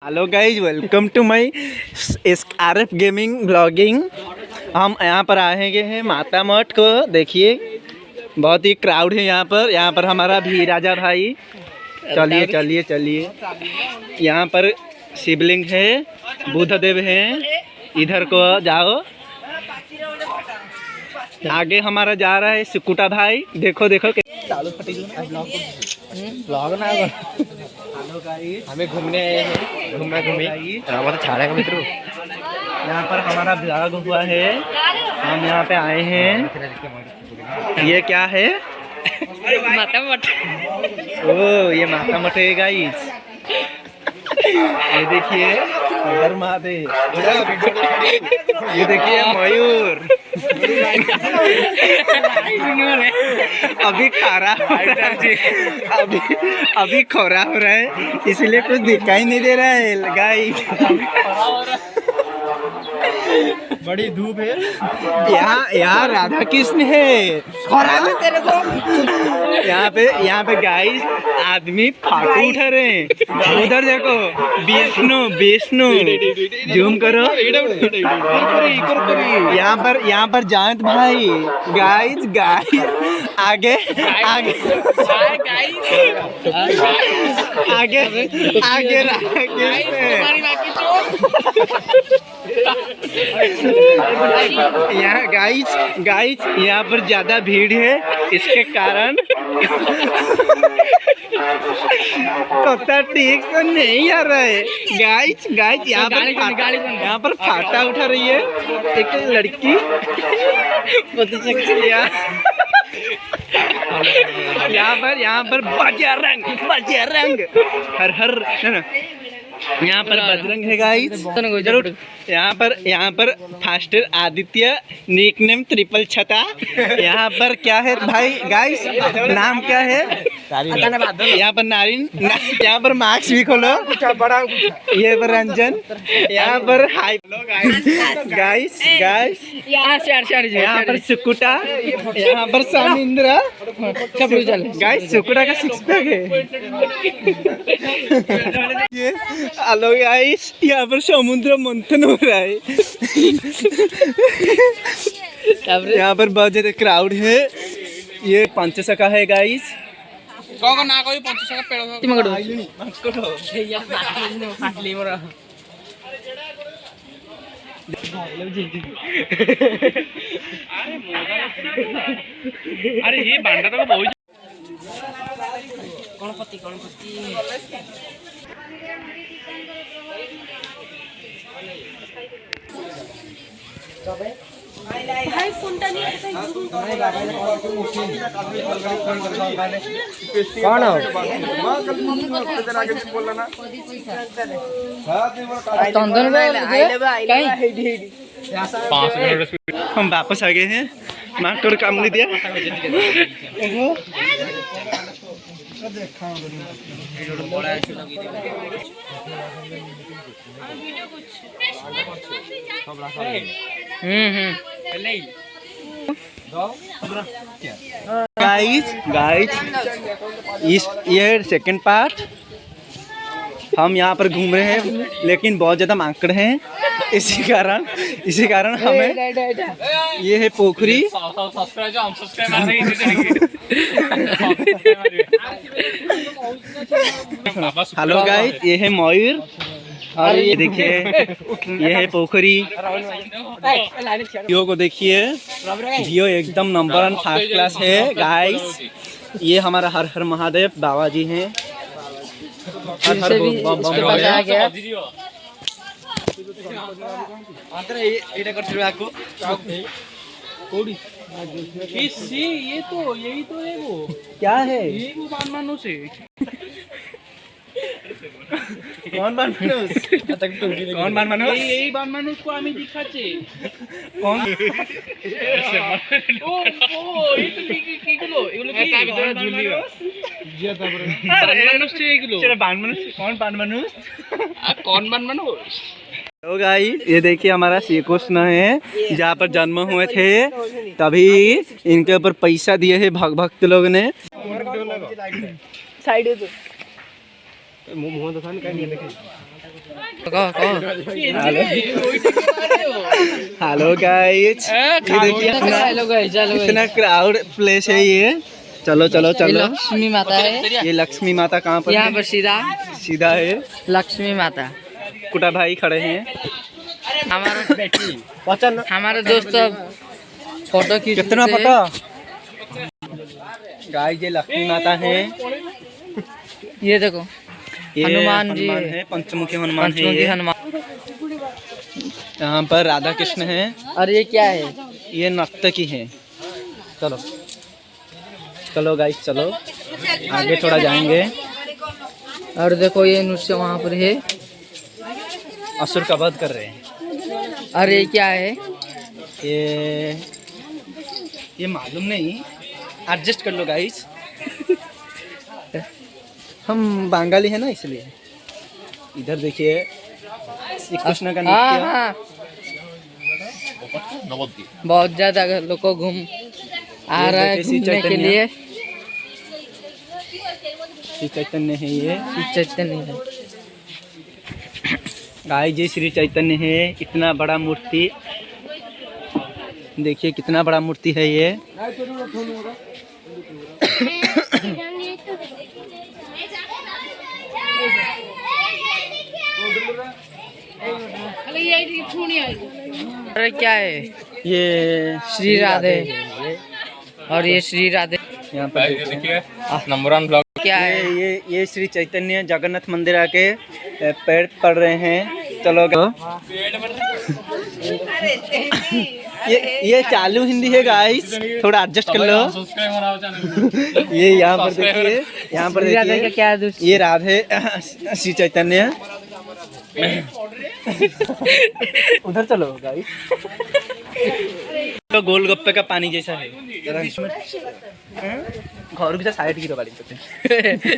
Hello guys, welcome to my SRF gaming blogging. हम यहाँ पर आए हैं माता मठ को। देखिए बहुत ही क्राउड है यहाँ पर हमारा भी राजा भाई। चलिए चलिए चलिए। यहाँ पर शिवलिंग है, बुद्ध देव हैं। इधर को जाओ, आगे हमारा जा रहा है सुकुटा भाई। देखो देखो ब्लॉग ना। हेलो गाइस, हमें घूमने आए हैं, घूमा छाड़ेगा मित्रों। यहाँ पर हमारा ब्लॉग हुआ है, हम यहाँ पे आए हैं। ये क्या है? माता मठ। ओ, ये माता मठ है गाइस। ये देखिए हर महादेव। ये देखिए मयूर अभी खरा अभी खोरा हो रहा है, इसलिए कुछ दिखाई नहीं दे रहा है गाइस। बड़ी धूप है यहाँ राधा कृष्ण है। तेरे को यहाँ पे गाइस आदमी फाटू उठा रहे हैं। उधर देखो विष्णु जूम करो। यहाँ पर जयंत भाई। गाइस आगे यहाँ गाइस यहाँ पर ज्यादा भीड़ है, इसके कारण कत्ता ठीक तो नहीं आ रहा है गाइस। यहाँ पर फाटा उठा रही है एक लड़की। यहाँ पर बजरंग हर हर यहाँ पर बजरंग है गाइस। जरूर यहाँ पर faster Aditya, nick name triple छता। यहाँ पर क्या है भाई गाइस, नाम क्या है? यहाँ पर नारिन। यहाँ पर मार्क्स भी खोलो। ये पर रंजन। यहाँ पर हाई गाइस यहाँ पर सुकुटा। यहाँ पर सामिंद्रा। गाइस सुकुटा का 6 पैक है। हेलो गाइस, यहाँ पर समुद्र मंथन हो रहा है। यहाँ पर बहुत ज्यादा क्राउड है। ये पंचसखा है गाइस। अरे ये बांडा तो बहुत भाई फोनটা নিয়ে कौन हो? हम वापस आ गए हैं। मास्टर काम नहीं दिया। गाइस ये सेकंड पार्ट। हम यहाँ पर घूम रहे हैं, लेकिन बहुत ज्यादा माकड़ हैं। इसी कारण हमें ये है पोखरी। हेलो गाइस, ये है मयूर और ये देखिए ये है पोखरी। जियो को देखिए, जियो एकदम नंबर 1 फर्स्ट क्लास है गाइस। ये हमारा हर हर महादेव बाबा जी हैं। हर हर ये तो यही तो है वो। क्या है ये वो मानुष है। कौन बान मानुष? यही बान मानुष को हमें दिखाचे। कौन? ও এই তো কি গুলো এগুলো কি তার ভিতরে ঝুলিও জিয়া তারপরে মানুষ ছে এগুলো সেটা বান মানুষ। कौन बान मानुष? कौन बान मानुष? तो गाइस ये देखिए हमारा श्री कृष्ण है, जहाँ पर जन्म हुए थे तभी इनके ऊपर पैसा दिए हैं भक्त लोग ने। हेलो गाइस, ये देखिए कितना क्राउड प्लेस है ये। चलो चलो चलो। लक्ष्मी माता है। ये लक्ष्मी माता कहाँ पर? यहाँ पर सीधा सीधा है लक्ष्मी माता। कुटा भाई खड़े हैं। हमारे दोस्त फोटो खींच कितना फोटो गाइस, ये लक्ष्मी माता है। ये देखो ये हनुमान जी है, पंचमुखी हनुमान है पंचमुखी ये। हनुमान। यहाँ पर राधा कृष्ण है। और ये क्या है? ये नर्तकी है। चलो चलो गाइस चलो, आगे थोड़ा जाएंगे। और देखो ये नृत्य वहाँ पर है। असुर का वध कर रहे हैं। और ये क्या है? ये मालूम नहीं, एडजस्ट कर लो गाइस। हम बंगाली है ना इसलिए। इधर देखिए श्री कृष्ण का नृत्य। हाँ। बहुत ज्यादा लोग को घूम आ रहा है घूमने के लिए। श्री चैतन्य है ये। श्री चैतन्य है गाइस, जी श्री चैतन्य है। इतना बड़ा मूर्ति देखिए, कितना बड़ा मूर्ति है ये। अरे क्या है? ये श्री राधे। और ये श्री राधे। यहाँ पर देखिए नंबर 1 ब्लॉग क्या है? ये श्री चैतन्य जगन्नाथ मंदिर आके पैर पड़ रहे हैं। चलो ये चालू हिंदी है गाइस, थोड़ा एडजस्ट कर लो। ये यहाँ पर देखिए, यहाँ पर देखिए क्या ये राधे श्री चैतन्य। उधर चलो गाइस। तो गोलगप्पे का पानी जैसा है। घर की साइड की बाड़ी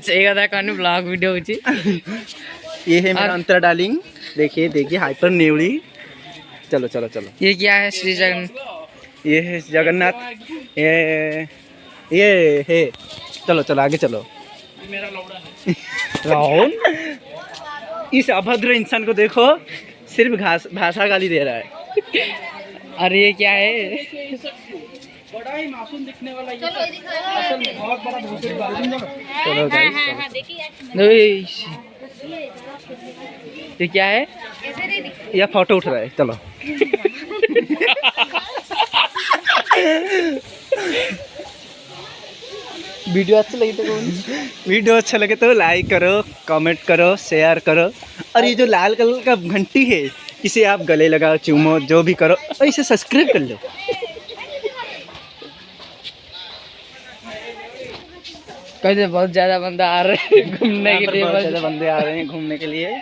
सही कथा कहनी ब्लॉग वीडियो होची। ये है मेरा अंतरा डार्लिंग। देखिए देखिए हाइपर नेवड़ी। चलो चलो चलो। ये क्या है? श्री जगन। ये है जगन्नाथ। ये है। चलो चलो आगे चलो। राहुल, इस अभद्र इंसान को देखो, सिर्फ भाषा गाली दे रहा है। और ये क्या है? बड़ा ही मासूम दिखने वाला ये बहुत बड़ा चलो गाइस, ये क्या है? यह फोटो उठ रहा है। चलो वीडियो अच्छा लगी तो वीडियो अच्छा लगे तो लाइक करो, कमेंट करो, शेयर करो। और ये जो लाल कलर का घंटी है, इसे आप गले लगाओ, चूमो, जो भी करो, और इसे सब्सक्राइब कर लो। कहते बहुत ज्यादा बंदा आ रहे हैं घूमने के लिए। बहुत ज्यादा बंदे आ रहे हैं घूमने के लिए। ये और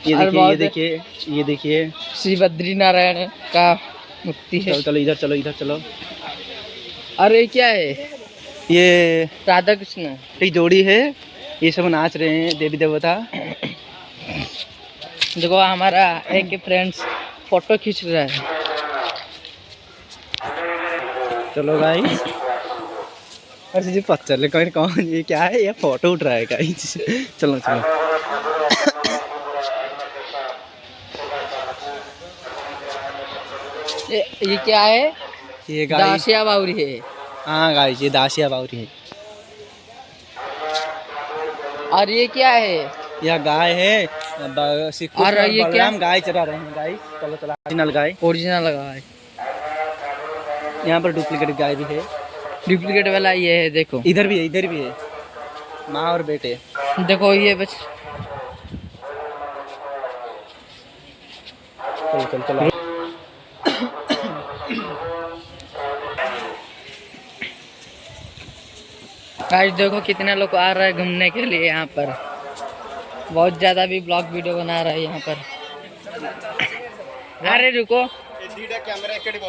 देखिए, ये बहुत- देखिए, ये देखिए। श्री बद्री नारायण का मूर्ति है। चलो चलो इधर चलो, इधर चलो। और ये क्या है? ये राधा कृष्ण एक जोड़ी है, ये सब नाच रहे हैं, देवी देवता। देखो हमारा एक फ्रेंड्स फोटो खींच रहा है। चलो गाइस, अरे जी पत्थर कौन, ये क्या है? ये फोटो उठ रहा है गाइस। चलो चलो। ये क्या है? ये गाइस, दासिया बावरी है। हाँ गाइस, ये दासिया बावरी है। और ये क्या है? यह गाय है। और ये क्या? बलराम गाय चरा रहे हैं गाइस। चलो चलो, ओरिजिनल गाय। ओरिजिनल लगा है। यहाँ पर डुप्लीकेट गाय भी है। डुप्लीकेट वाला ये है। देखो इधर भी है, इधर भी है, माँ और बेटे। देखो ये बस। चलो चलो चलो। गाइस देखो कितने लोग आ रहे हैं घूमने के लिए यहाँ पर। बहुत ज्यादा भी ब्लॉग वीडियो बना रहे हैं यहाँ पर। अरे रुको,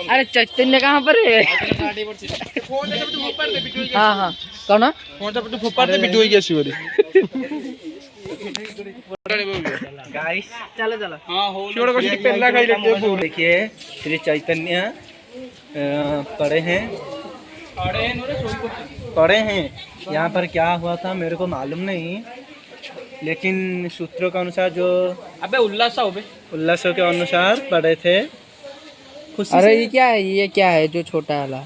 अरे चैतन्य कहाँ पर है? हाँ हाँ कौन? गाइस चलो चलो। देखिए श्री चैतन्य पढ़े हैं। यहाँ पर क्या हुआ था मेरे को मालूम नहीं। लेकिन सूत्रों के अनुसार जो अबे उल्लासा हो बे उल्लासों के अनुसार पढ़े थे खुशी अरे से, ये क्या है, ये क्या है जो छोटा वाला?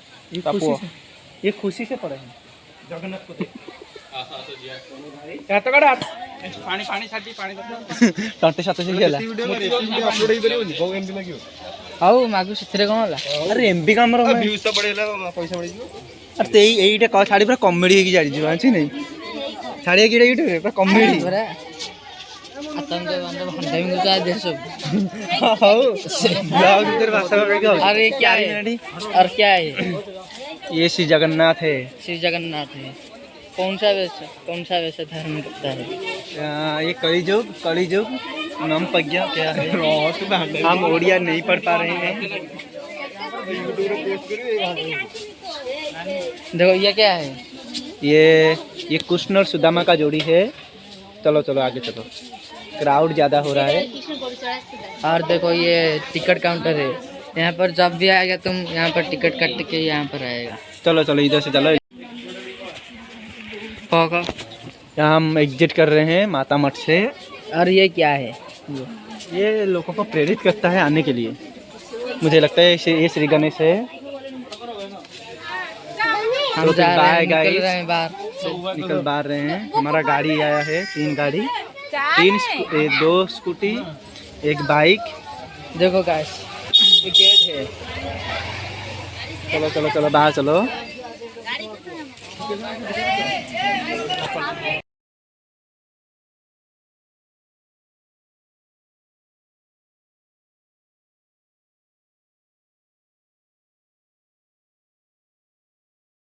ये खुशी से पढ़े हैं जगन्नाथ को हाथ कड़ हाथ पानी पानी छाड़ी पानी तंटे साथे से गेला अपलोड ही करिवनी बहु एमबी लागियो ଆଉ ମାଗୁ ସେଥିରେ କଣ ହେଲା? अरे एमबी का हमर व्यूज तो बढ़ेला पैसा बढ़ी जियो अरे ते एईटा का छाड़ी पूरा कॉमेडी हेकी जाई जीवा छी नहीं छाड़ी की यूट्यूब रे पूरा कॉमेडी परा आतंक बंद भंडा भी गुजा दे सब। हां ब्लॉग इधर भाषा में क्या अरे क्या है, और क्या है? ये श्री जगन्नाथ है। श्री जगन्नाथ है। कौन सा वैसे धर्म करता है? ये कलिजुग नाम प्रज्ञा क्या है हम ओडिया नहीं पढ़ पा रहे हैं। देखो ये क्या है? ये कृष्ण और सुदामा का जोड़ी है। चलो चलो आगे चलो, क्राउड ज़्यादा हो रहा है। और देखो ये टिकट काउंटर है, यहाँ पर जब भी आएगा तुम यहाँ पर टिकट काट के यहाँ पर आएगा। चलो चलो इधर से चलो। यहाँ हम एग्जिट कर रहे हैं माता मठ से। और ये क्या है? ये लोगों को प्रेरित करता है आने के लिए, मुझे लगता है ये श्री गणेश है। हम जा रहे हैं, बाय निकल रहे गाइस, हैं बाहर। निकल बाहर रहे हैं। हमारा गाड़ी आया है, 3 गाड़ी, 2 स्कूटी, 1 बाइक। देखो गाइस ये गेट है। चलो चलो चलो बाहर चलो।